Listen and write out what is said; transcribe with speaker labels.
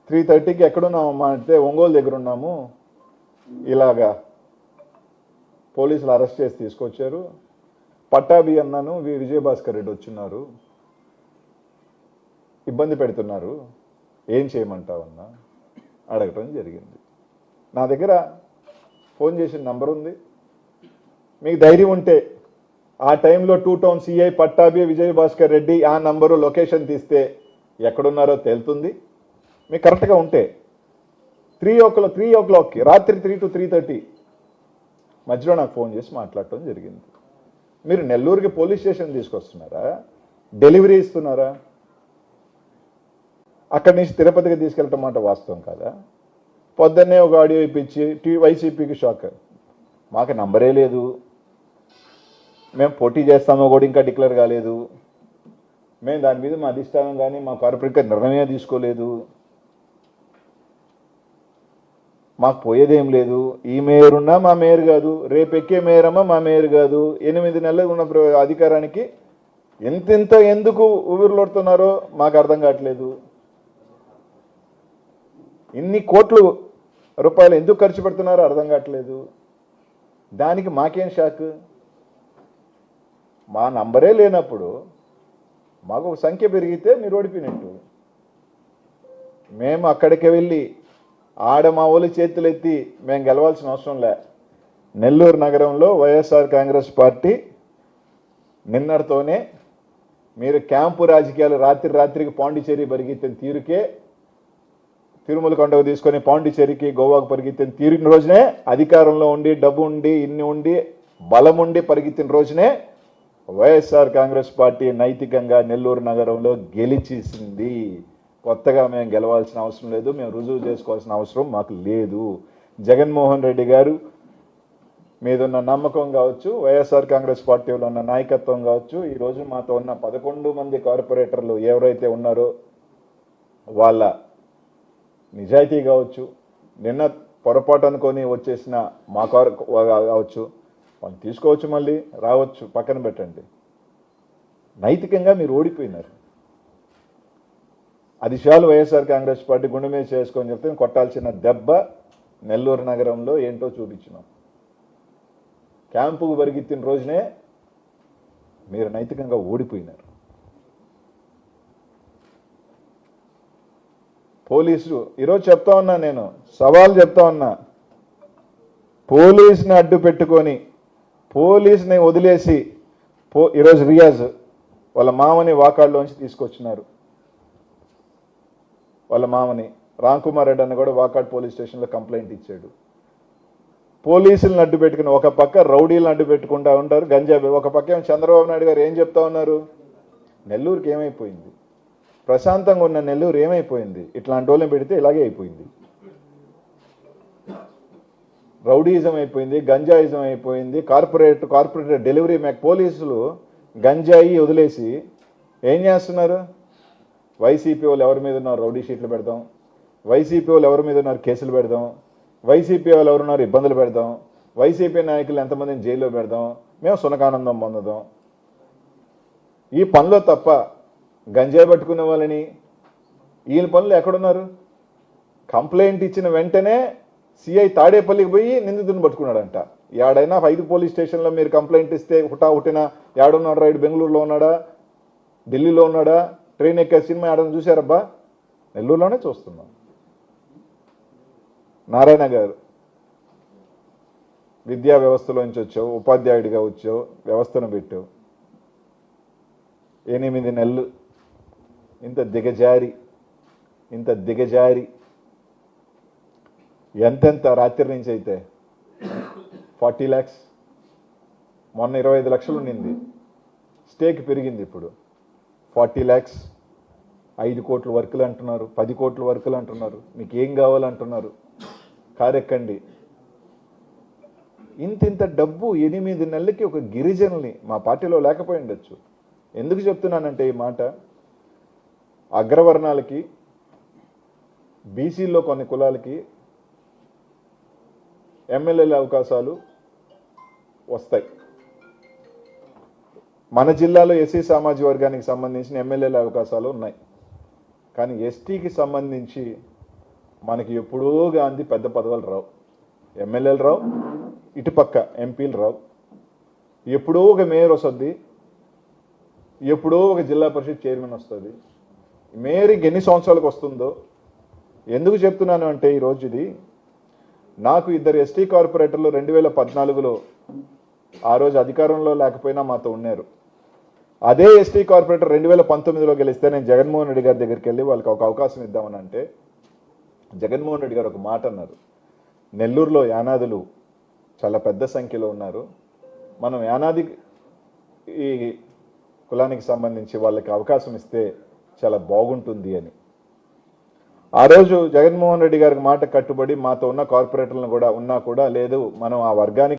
Speaker 1: 3:30కి ఎక్కడున్నామమ్మా అంటే ఒంగోలు దగ్గర ఉన్నాము, ఇలాగా పోలీసులు అరెస్ట్ చేసి తీసుకొచ్చారు, పట్టాభి అన్నాను విజయభాస్కర్ రెడ్డి వచ్చిన్నారు, ఇబ్బంది పెడుతున్నారు, ఏం చేయమంటావన్నా అడగటం జరిగింది. నా దగ్గర ఫోన్ చేసిన నంబర్ ఉంది, మీకు ధైర్యం ఉంటే ఆ టైంలో 2 టౌన్ సిఐ పట్టాభి విజయభాస్కర్ రెడ్డి ఆ నంబరు లొకేషన్ తీస్తే ఎక్కడున్నారో తేలుతుంది. మీకు కరెక్ట్గా ఉంటే 3 o'clockకి రాత్రి 3 to 3:30 మధ్యలో నాకు ఫోన్ చేసి మాట్లాడటం జరిగింది. మీరు నెల్లూరుకి పోలీస్ స్టేషన్ తీసుకొస్తున్నారా, డెలివరీ ఇస్తున్నారా? అక్కడి నుంచి తిరుపతికి తీసుకెళ్ళటం మాట వాస్తవం కాదా? పొద్దున్నే ఒక ఆడియో ఇప్పించి వైసీపీకి షాక్, మాకు నంబరే లేదు, మేము పోటీ చేస్తామో కూడా ఇంకా డిక్లేర్ కాలేదు, మేము దాని మీద మా అధిష్టానం కానీ మా కార్పొరేట్ నిర్ణయమే తీసుకోలేదు, మాకు పోయేదేం లేదు, ఈ మేయర్ ఉన్నా మా మేయర్ కాదు, రేపు ఎక్కే మేయరమ్మా మా మేయర్ కాదు, 8 నెలలు ఉన్న అధికారానికి ఎంతెంత ఎందుకు ఊపిరిలోడుతున్నారో మాకు అర్థం కావట్లేదు, ఇన్ని కోట్ల రూపాయలు ఎందుకు ఖర్చు పెడుతున్నారో అర్థం కావట్లేదు, దానికి మాకేం షాక్? మా నంబరే లేనప్పుడు మాకు ఒక సంఖ్య పెరిగితే మీరు ఓడిపోయినట్టు. మేము అక్కడికి వెళ్ళి ఆడ మా ఊళ్ళ చేతులు ఎత్తి మేము గెలవాల్సిన అవసరం లే. నెల్లూరు నగరంలో వైఎస్ఆర్ కాంగ్రెస్ పార్టీ నిన్నటితోనే మీరు క్యాంపు రాజకీయాలు రాత్రికి పాండిచేరి పరిగెత్తిన తీరుకే, తిరుమల కొండకు తీసుకొని పాండిచేరికి గోవాకు పరిగెత్తిన తీరిన రోజునే, అధికారంలో ఉండి డబ్బు ఉండి ఇన్ని ఉండి బలం ఉండి పరిగెత్తిన రోజునే వైఎస్ఆర్ కాంగ్రెస్ పార్టీ నైతికంగా నెల్లూరు నగరంలో గెలిచేసింది. కొత్తగా మేము గెలవాల్సిన అవసరం లేదు, మేము రుజువు చేసుకోవాల్సిన అవసరం మాకు లేదు. జగన్మోహన్ రెడ్డి గారు మీదున్న నమ్మకం కావచ్చు, వైఎస్ఆర్ కాంగ్రెస్ పార్టీలో ఉన్న నాయకత్వం కావచ్చు, ఈరోజు మాతో ఉన్న 11 మంది కార్పొరేటర్లు ఎవరైతే ఉన్నారో వాళ్ళ నిజాయితీ కావచ్చు, నిన్న పొరపాటు అనుకొని వచ్చేసిన మా కావచ్చు, వాళ్ళు తీసుకోవచ్చు, మళ్ళీ రావచ్చు, పక్కన పెట్టండి. నైతికంగా మీరు ఓడిపోయినారు. అది చాలు వైఎస్ఆర్ కాంగ్రెస్ పార్టీ గుండె మీద చేసుకొని చెప్తే కొట్టాల్సిన దెబ్బ నెల్లూరు నగరంలో ఏంటో చూపించినాం. క్యాంపుకు పరిగెత్తిన రోజునే మీరు నైతికంగా ఓడిపోయినారు. పోలీసులు ఈరోజు చెప్తా ఉన్నా, నేను సవాల్ చెప్తా ఉన్నా, పోలీసుని అడ్డు పెట్టుకొని పోలీసుని వదిలేసి ఈరోజు రియాజ్ వాళ్ళ మామని వాకాడ్లోంచి తీసుకొచ్చినారు. వాళ్ళ మామని రామ్ కుమార్ రెడ్డి అన్న కూడా వాకాడ్ పోలీస్ స్టేషన్లో కంప్లైంట్ ఇచ్చాడు. పోలీసులను అడ్డు పెట్టుకుని ఒక పక్క రౌడీలను అడ్డు పెట్టుకుంటా ఉంటారు, గంజాబీ ఒక పక్క చంద్రబాబు నాయుడు గారు ఏం చెప్తా ఉన్నారు? నెల్లూరుకి ఏమైపోయింది? ప్రశాంతంగా ఉన్న నెల్లూరు ఏమైపోయింది? ఇట్లాంటి వాళ్ళని పెడితే ఇలాగే అయిపోయింది. రౌడీయిజం అయిపోయింది, గంజాయిజం అయిపోయింది, కార్పొరేట్ డెలివరీ పోలీసులు గంజాయి వదిలేసి ఏం చేస్తున్నారు? వైసీపీ వాళ్ళు ఎవరి మీద ఉన్నారు రౌడీ షీట్లు పెడదాం, వైసీపీ వాళ్ళు ఎవరి మీద ఉన్నారు కేసులు పెడదాం, వైసీపీ వాళ్ళు ఎవరున్నారు ఇబ్బందులు పెడదాం, వైసీపీ నాయకులు ఎంతమందిని జైల్లో పెడదాం, మేము సునకానందం పొందుదాం. ఈ పనిలో తప్ప గంజాయి పట్టుకునే వాళ్ళని వీళ్ళ పనులు ఎక్కడున్నారు? కంప్లైంట్ ఇచ్చిన వెంటనే సిఐ తాడేపల్లికి పోయి నిందితుని పట్టుకున్నాడంట. ఏడైనా 5 పోలీస్ స్టేషన్లో మీరు కంప్లైంట్ ఇస్తే హుటిన ఏడున్నాడు రైడ్, బెంగళూరులో ఉన్నాడా, ఢిల్లీలో ఉన్నాడా, ట్రైన్ ఎక్కే సినిమా ఏడని చూశారబ్బా? నెల్లూరులోనే చూస్తున్నాం. నారాయణ గారు విద్యా వ్యవస్థలోంచి వచ్చావు, ఉపాధ్యాయుడిగా వచ్చావు, వ్యవస్థను పెట్టావు, 8 నెలలు ఇంత దిగజారి ఎంతెంత రాత్రి నుంచి అయితే 40 lakhs, మొన్న 25 లక్షలు ఉండింది, స్టేక్ పెరిగింది, ఇప్పుడు 40 lakhs, 5 కోట్ల వర్కులు అంటున్నారు, 10 కోట్ల వర్కులు అంటున్నారు, మీకు ఏం కావాలంటున్నారు? కారెక్కండి. ఇంత డబ్బు 8 నెలలకి ఒక గిరిజనుల్ని మా పార్టీలో లేకపోయి ఉండొచ్చు. ఎందుకు చెప్తున్నానంటే ఈ మాట, అగ్రవర్ణాలకి, బీసీల్లో కొన్ని కులాలకి ఎమ్మెల్యేల అవకాశాలు వస్తాయి. మన జిల్లాలో ఎస్సీ సామాజిక వర్గానికి సంబంధించిన ఎమ్మెల్యేల అవకాశాలు ఉన్నాయి. కానీ ఎస్టీకి సంబంధించి మనకి ఎప్పుడూ గాంధీ పెద్ద పదవులు రావు, ఎమ్మెల్యేలు రావు, ఇటుపక్క ఎంపీలు రావు, ఎప్పుడో ఒక మేయర్ వస్తుంది, ఎప్పుడో ఒక జిల్లా పరిషత్ చైర్మన్ వస్తుంది. మేయర్కి ఎన్ని సంవత్సరాలకు వస్తుందో ఎందుకు చెప్తున్నాను అంటే ఈరోజు ఇది నాకు ఇద్దరు ఎస్టీ కార్పొరేటర్లు 2014లో ఆ రోజు అధికారంలో లేకపోయినా మాతో ఉన్నారు. అదే ఎస్టీ కార్పొరేటర్ 2019లో గెలిస్తే నేను జగన్మోహన్ రెడ్డి గారి దగ్గరికి వెళ్ళి వాళ్ళకి ఒక అవకాశం ఇద్దామని అంటే జగన్మోహన్ రెడ్డి గారు ఒక మాట అన్నారు, నెల్లూరులో యానాదులు చాలా పెద్ద సంఖ్యలో ఉన్నారు, మనం యానాది ఈ కులానికి సంబంధించి వాళ్ళకి అవకాశం ఇస్తే చాలా బాగుంటుంది అని. ఆ రోజు జగన్మోహన్ రెడ్డి గారికి మాట కట్టుబడి మాతో ఉన్న కార్పొరేటర్లను కూడా ఉన్నా కూడా లేదు, మనం ఆ వర్గానికి